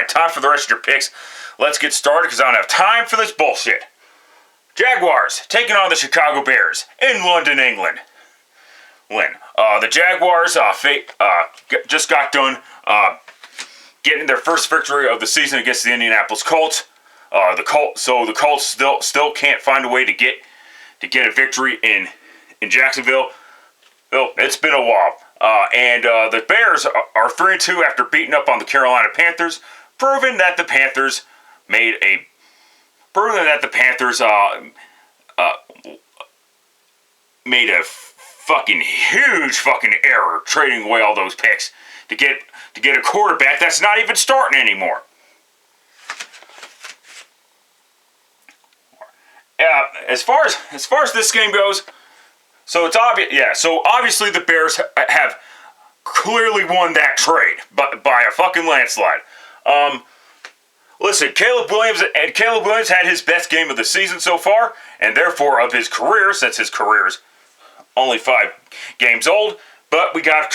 right, time for the rest of your picks. Let's get started because I don't have time for this bullshit. Jaguars taking on the Chicago Bears in London, England. The Jaguars just got done getting their first victory of the season against the Indianapolis Colts. The Colts still can't find a way to get a victory in Jacksonville. It's been a while. And the Bears are 3-2 after beating up on the Carolina Panthers, proving that the Panthers made a fucking huge fucking error trading away all those picks to get a quarterback that's not even starting anymore. As far as this game goes, so it's obvious. Yeah, so obviously the Bears have clearly won that trade, but by a fucking landslide. Listen, Caleb Williams had his best game of the season so far, and therefore of his career, since his career's only 5 games old. But we have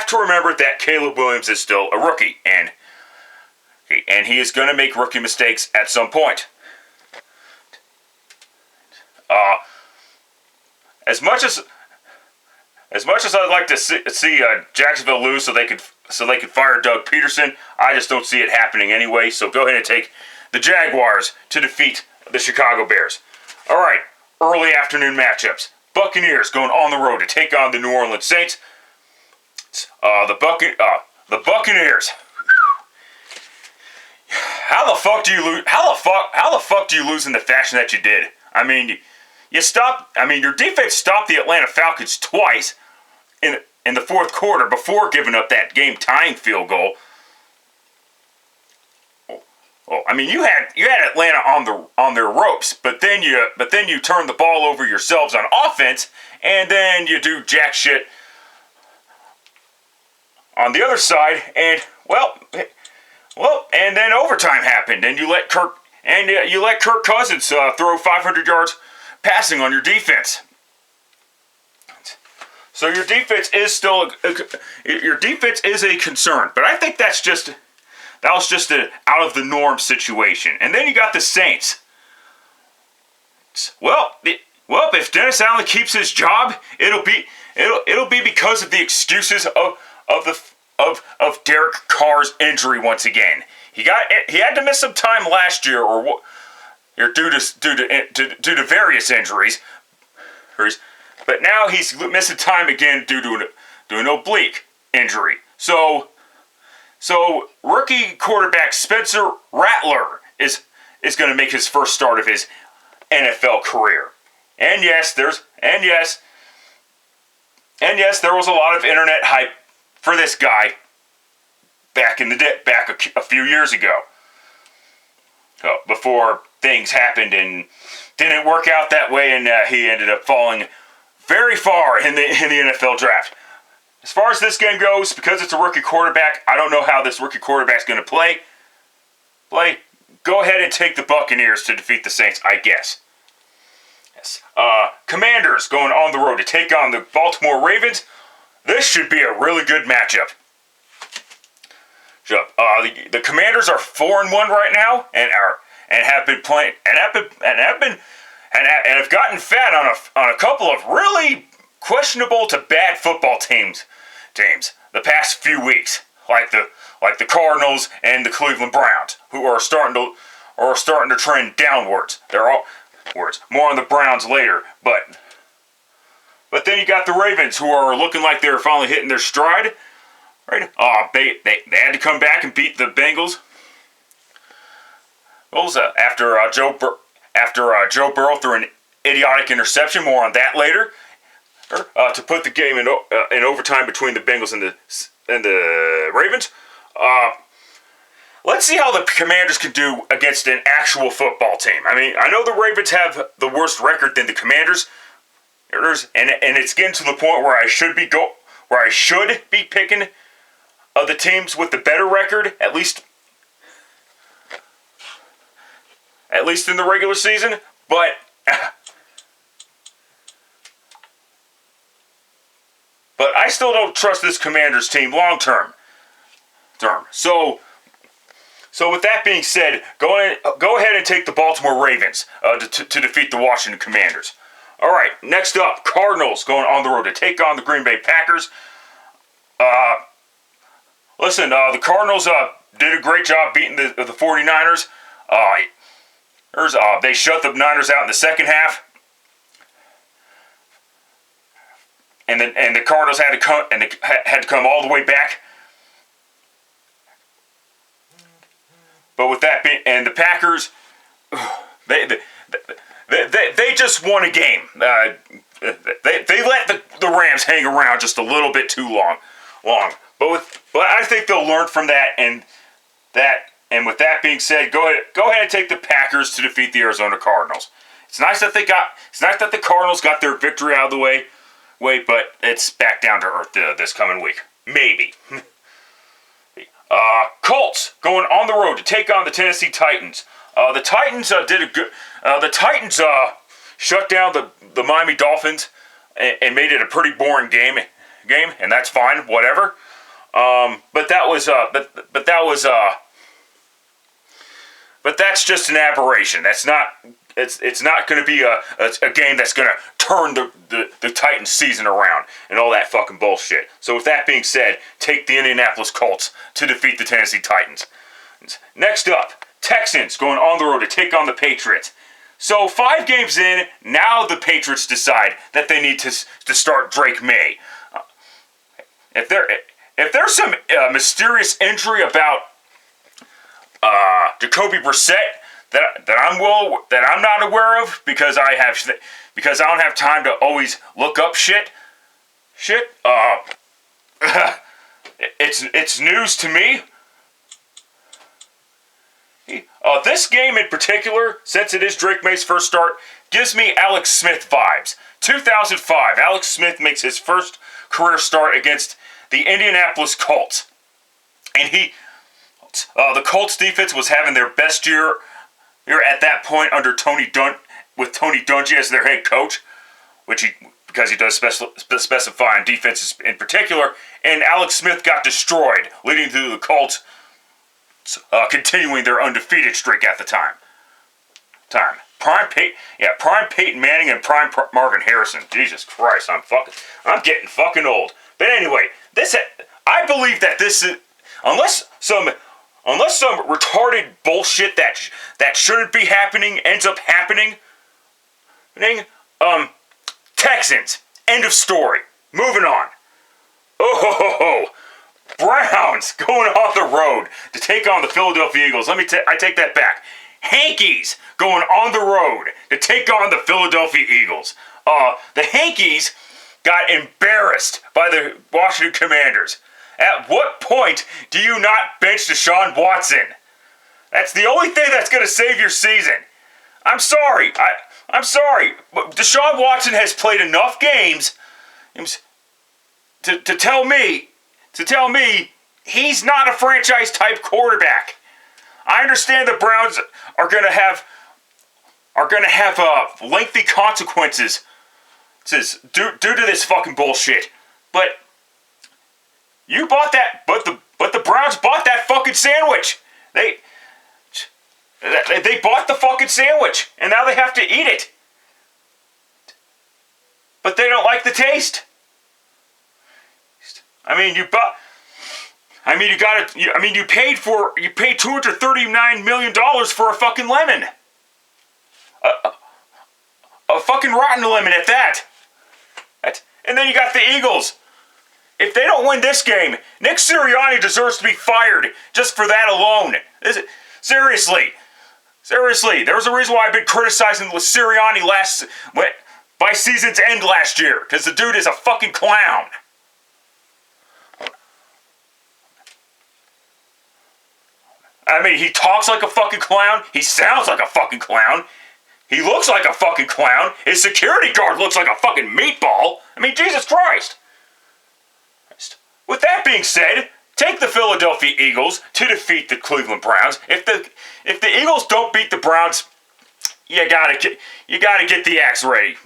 to remember that Caleb Williams is still a rookie, and he is going to make rookie mistakes at some point. As much as I'd like to see Jacksonville lose so they could fire Doug Peterson, I just don't see it happening anyway. So go ahead and take the Jaguars to defeat the Chicago Bears. All right, early afternoon matchups. Buccaneers going on the road to take on the New Orleans Saints. The Buccaneers. How the fuck do you lose? How the fuck do you lose in the fashion that you did? I mean, your defense stopped the Atlanta Falcons twice in the fourth quarter before giving up that game-tying field goal. Oh, I mean, you had Atlanta on their ropes, but then you turn the ball over yourselves on offense, and then you do jack shit on the other side, and and then overtime happened, and you let Kirk Cousins throw 500 yards passing on your defense. So your defense is a concern, but I think that was just an out of the norm situation. And then you got the Saints. Well, if Dennis Allen keeps his job, it'll be because of the excuses of Derek Carr's injury once again. He had to miss some time last year, due to various injuries. But now he's missing time again due to an oblique injury. So rookie quarterback Spencer Rattler is going to make his first start of his NFL career. And yes, there was a lot of internet hype for this guy back a few years ago. Before things happened and didn't work out that way, and he ended up falling very far in the NFL draft. As far as this game goes, because it's a rookie quarterback, I don't know how this rookie quarterback's going to play. Go ahead and take the Buccaneers to defeat the Saints, I guess. Yes. Commanders going on the road to take on the Baltimore Ravens. This should be a really good matchup. The Commanders are 4-1 right now, and have been playing and have gotten fat on a couple of really questionable to bad football teams the past few weeks, like the Cardinals and the Cleveland Browns, who are starting to trend downwards. They're all words. More on the Browns later, but then you got the Ravens, who are looking like they're finally hitting their stride. Right? They had to come back and beat the Bengals. After Joe Burrow threw an idiotic interception. More on that later. To put the game in overtime between the Bengals and the Ravens. Let's see how the Commanders can do against an actual football team. I mean, I know the Ravens have the worst record than the Commanders, and it's getting to the point where I should be picking the teams with the better record, at least in the regular season. But I still don't trust this Commanders team long term. So So with that being said, go ahead and take the Baltimore Ravens to defeat the Washington Commanders. All right, next up, Cardinals going on the road to take on the Green Bay Packers. Listen, the Cardinals did a great job beating the 49ers. They shut the Niners out in the second half. And the Cardinals had to come all the way back. But with that being, and the Packers, they just won a game. They let the Rams hang around just a little bit too long. But I think they'll learn from that. And with that being said, go ahead and take the Packers to defeat the Arizona Cardinals. It's nice that the Cardinals got their victory out of the way, but it's back down to earth this coming week. Maybe. Colts going on the road to take on the Tennessee Titans. The Titans did a good. The Titans shut down the Miami Dolphins and made it a pretty boring game, and that's fine, whatever. But that's just an aberration. That's not. It's not going to be a game that's going to turn the Titans season around and all that fucking bullshit. So with that being said, take the Indianapolis Colts to defeat the Tennessee Titans. Next up, Texans going on the road to take on the Patriots. So 5 games in, now the Patriots decide that they need to start Drake May. If there's some mysterious injury about Jacoby Brissett that I'm not aware of because I don't have time to always look up shit. It's news to me. This game in particular, since it is Drake May's first start, gives me Alex Smith vibes. 2005, Alex Smith makes his first career start against the Indianapolis Colts, and the Colts defense was having their best year at that point under with Tony Dungy as their head coach, because he does specify on defenses in particular, and Alex Smith got destroyed, leading to the Colts continuing their undefeated streak at the time. Prime Peyton Manning and prime Marvin Harrison. Jesus Christ, I'm getting fucking old. But anyway, I believe that this is unless some retarded bullshit that shouldn't be happening ends up happening. Texans. End of story. Moving on. Browns going on the road to take on the Philadelphia Eagles. I take that back. Hankies going on the road to take on the Philadelphia Eagles. The Hankies got embarrassed by the Washington Commanders. At what point do you not bench Deshaun Watson? That's the only thing that's going to save your season. I'm sorry. I'm sorry. But Deshaun Watson has played enough games to tell me he's not a franchise type quarterback. I understand the Browns are going to have lengthy consequences due to this fucking bullshit. But you bought that, but the Browns bought that fucking sandwich. They bought the fucking sandwich, and now they have to eat it. But they don't like the taste. You paid $239 million for a fucking lemon. A fucking rotten lemon at that. And then you got the Eagles. If they don't win this game, Nick Sirianni deserves to be fired just for that alone. Seriously. There's a reason why I've been criticizing Sirianni by season's end last year, because the dude is a fucking clown. He talks like a fucking clown. He sounds like a fucking clown. He looks like a fucking clown. His security guard looks like a fucking meatball. Jesus Christ. With that being said, take the Philadelphia Eagles to defeat the Cleveland Browns. If the Eagles don't beat the Browns, you gotta get the axe ready.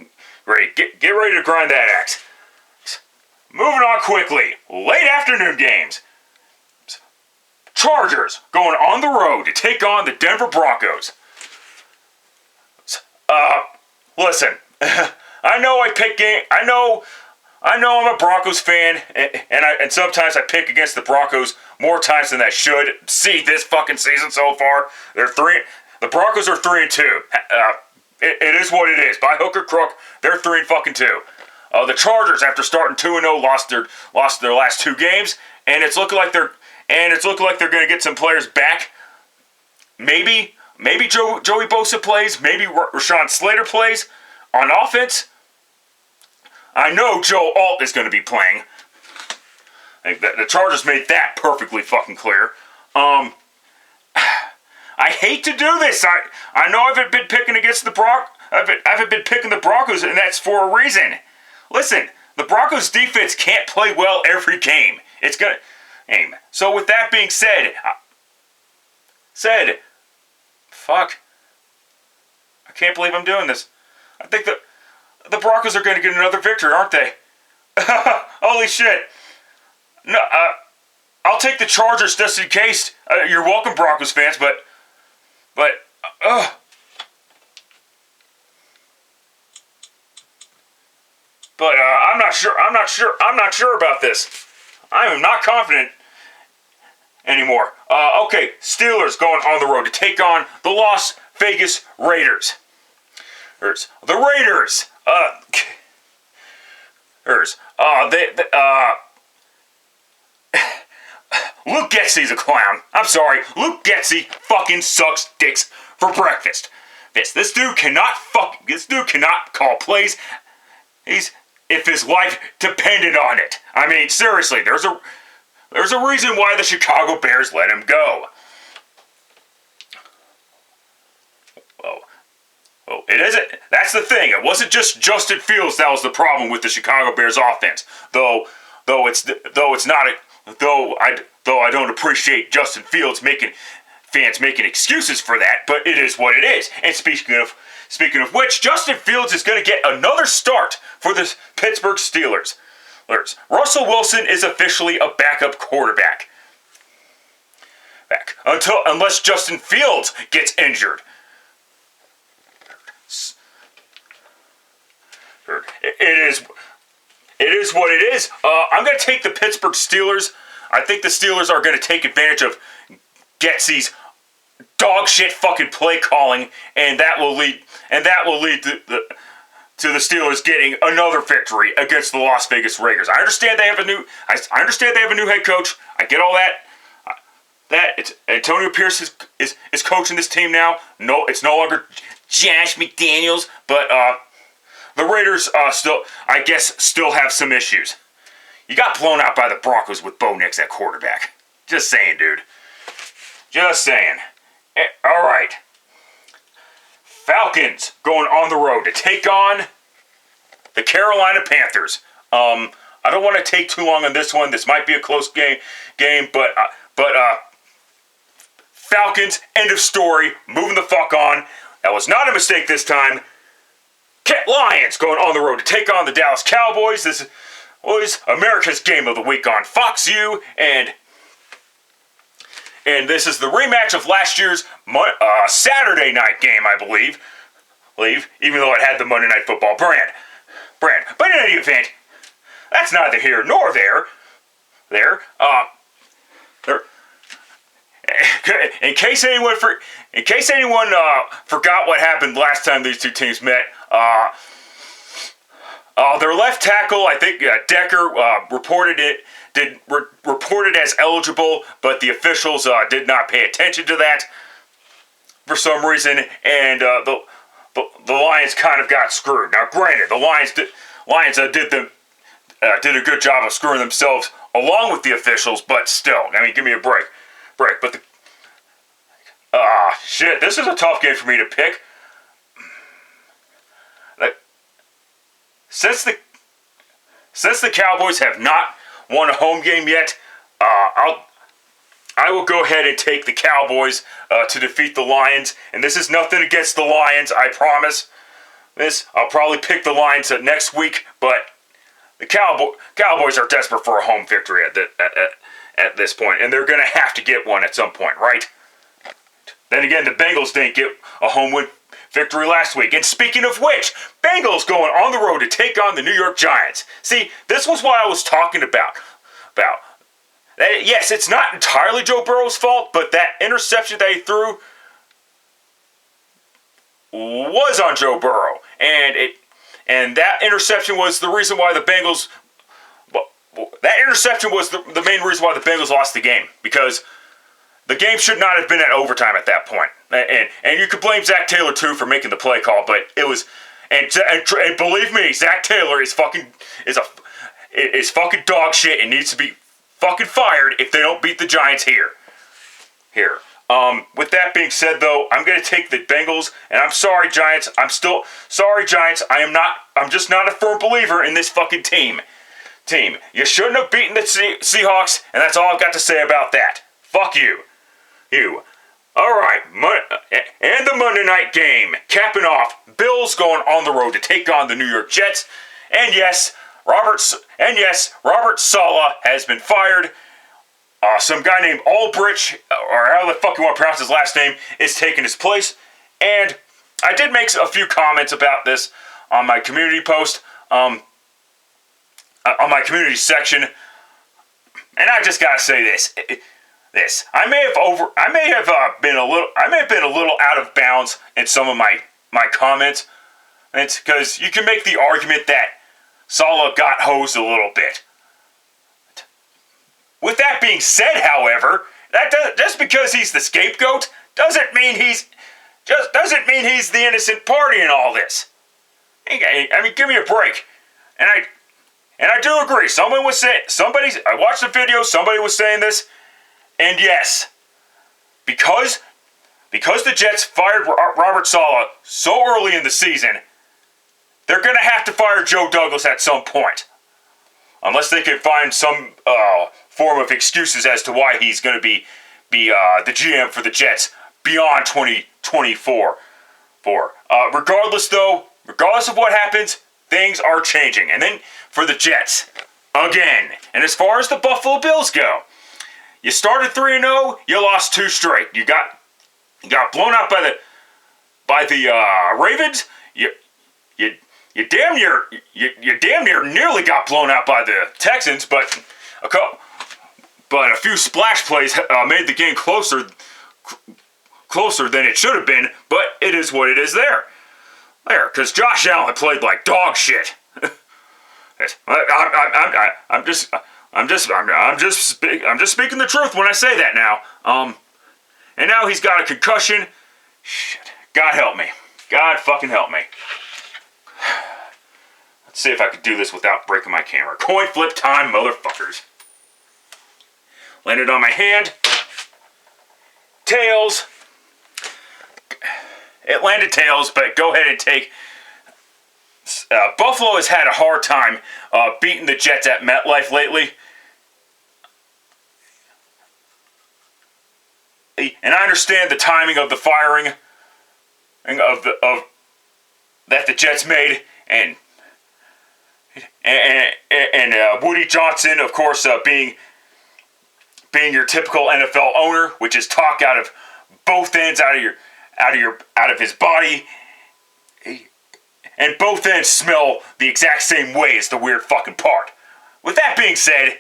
Get ready to grind that axe. Moving on quickly. Late afternoon games. Chargers going on the road to take on the Denver Broncos. Listen, I know I pick game. I know I'm a Broncos fan, and sometimes I pick against the Broncos more times than I should. See this fucking season so far, the Broncos are 3-2. It is what it is. By hook or crook, they're 3-2. The Chargers, after starting 2-0, lost their last 2 games, and it's looking like they're going to get some players back. Maybe Joey Bosa plays. Maybe Rashawn Slater plays on offense. I know Joe Alt is going to be playing. The Chargers made that perfectly fucking clear. I hate to do this. I know I haven't been picking against I haven't been picking the Broncos, and that's for a reason. Listen, the Broncos defense can't play well every game. It's gonna aim. So with that being said, fuck. I can't believe I'm doing this. I think the Broncos are going to get another victory, aren't they? Holy shit. No, I'll take the Chargers just in case. You're welcome, Broncos fans, but I'm not sure. I'm not sure about this. I am not confident anymore. Okay, Steelers going on the road to take on the Las Vegas Raiders. The Raiders. Luke Getsey's a clown. I'm sorry. Luke Getsey fucking sucks dicks for breakfast. This dude cannot call plays. If his life depended on it. I mean, seriously, there's a reason why the Chicago Bears let him go. Well, it isn't. That's the thing. It wasn't just Justin Fields that was the problem with the Chicago Bears offense. Though I don't appreciate Justin Fields making excuses for that, but it is what it is. And speaking of which, Justin Fields is going to get another start for the Pittsburgh Steelers. Russell Wilson is officially a backup quarterback. Unless Justin Fields gets injured. It is what it is. I'm going to take the Pittsburgh Steelers. I think the Steelers are going to take advantage of Getsey's dog shit fucking play calling, and that will lead to the Steelers getting another victory against the Las Vegas Raiders. I understand they have a new head coach. I get all that. It's Antonio Pierce is coaching this team now. No, it's no longer Josh McDaniels, but the Raiders still have some issues. You got blown out by the Broncos with Bo Nix at quarterback. Just saying, dude. Just saying. All right. Falcons going on the road to take on the Carolina Panthers. I don't want to take too long on this one. This might be a close game, but Falcons, end of story. Moving the fuck on. That was not a mistake this time. Lions going on the road to take on the Dallas Cowboys. This was America's Game of the Week on Fox U, and this is the rematch of last year's Saturday night game, I believe, even though it had the Monday Night Football brand. But in any event, that's neither here nor there. In case anyone forgot what happened last time these two teams met, their left tackle, I think Decker, reported as eligible, but the officials did not pay attention to that for some reason, and the Lions kind of got screwed. Now, granted, the Lions did a good job of screwing themselves along with the officials, but still, I mean, give me a break. But shit, this is a tough game for me to pick. Since the Cowboys have not won a home game yet, I will go ahead and take the Cowboys to defeat the Lions. And this is nothing against the Lions, I promise. I'll probably pick the Lions next week, but the Cowboys are desperate for a home victory at this point, and they're going to have to get one at some point, right? Then again, the Bengals didn't get a home win victory last week. And speaking of which, Bengals going on the road to take on the New York Giants. See, this was what I was talking about. Yes, it's not entirely Joe Burrow's fault, but that interception that he threw was on Joe Burrow. And that interception was the reason why the Bengals... That interception was the main reason why the Bengals lost the game. Because the game should not have been at overtime at that point. And you could blame Zach Taylor, too, for making the play call, but it was... And believe me, Zach Taylor is fucking dog shit and needs to be fucking fired if they don't beat the Giants here. With that being said, though, I'm going to take the Bengals, and I'm sorry, Giants. I'm still sorry, Giants. I'm just not a firm believer in this fucking team. You shouldn't have beaten the Seahawks, and that's all I've got to say about that. Fuck you. All right, and the Monday night game, capping off, Bills going on the road to take on the New York Jets, and yes, Robert Saleh has been fired. Some guy named Ulbrich, or how the fuck you want to pronounce his last name, is taking his place. And I did make a few comments about this on my community post, on my community section. And I just gotta say this. I may have been a little out of bounds in some of my comments. And it's because you can make the argument that Saleh got hosed a little bit. With that being said, however, just because he's the scapegoat doesn't mean he's the innocent party in all this. I mean, give me a break. And I do agree. I watched the video. Somebody was saying this, and yes, because the Jets fired Robert Saleh so early in the season, they're going to have to fire Joe Douglas at some point. Unless they can find some form of excuses as to why he's going to be the GM for the Jets beyond 2024. Regardless of what happens, things are changing. And then for the Jets, again. And as far as the Buffalo Bills go, you started 3-0, you lost 2 straight. You got blown out by the Ravens. You damn near nearly got blown out by the Texans, but a few splash plays made the game closer than it should have been. But it is what it is there, because Josh Allen played like dog shit. I'm just speaking the truth when I say that now. And now he's got a concussion. Shit. God help me. God fucking help me. Let's see if I can do this without breaking my camera. Coin flip time, motherfuckers. Landed on my hand. Tails. It landed tails, but go ahead and take... Buffalo has had a hard time beating the Jets at MetLife lately. And I understand the timing of the firing of that the Jets made, and Woody Johnson, of course, being your typical NFL owner, which is talk out of both ends, out of his body, and both ends smell the exact same way as the weird fucking part. With that being said,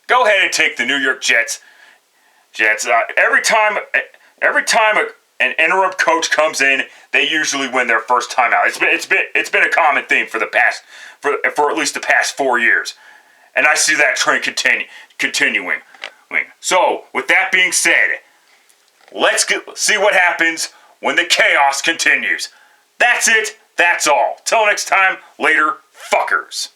go ahead and take the New York Jets. Every time an interim coach comes in, they usually win their first time out. It's been a common theme for at least the past 4 years, and I see that trend continuing. So, with that being said, let's see what happens when the chaos continues. That's it. That's all. Till next time. Later, fuckers.